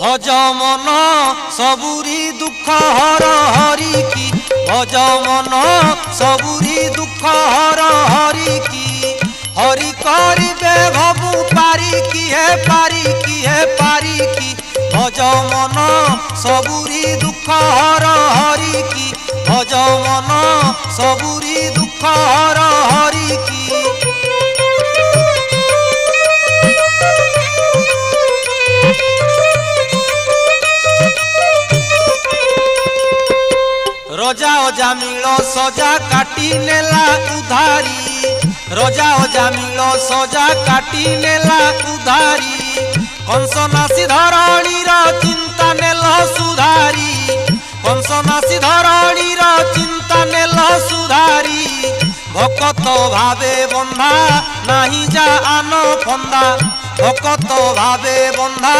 भज मन सबुरी दुख हर हरि की भज मन सबुरी दुख हर हरि की हरि करिबे भबु पारी की हे पारी की हे पारी की भज मन सबुरी दुख हर हरि की भज मन सबुरी दुख हर हरि की। रजा अजामिल सजा काटी नेला उधारी रजा अजामिल सजा काटी नेला उधारी कंस नासी धरणीर चिंता नेल सुधारी कंस नासी धरणीर चिंता नेल सुधारी भकत भावे बंधा नाही जा आन फंदा भकत भावे बंधा।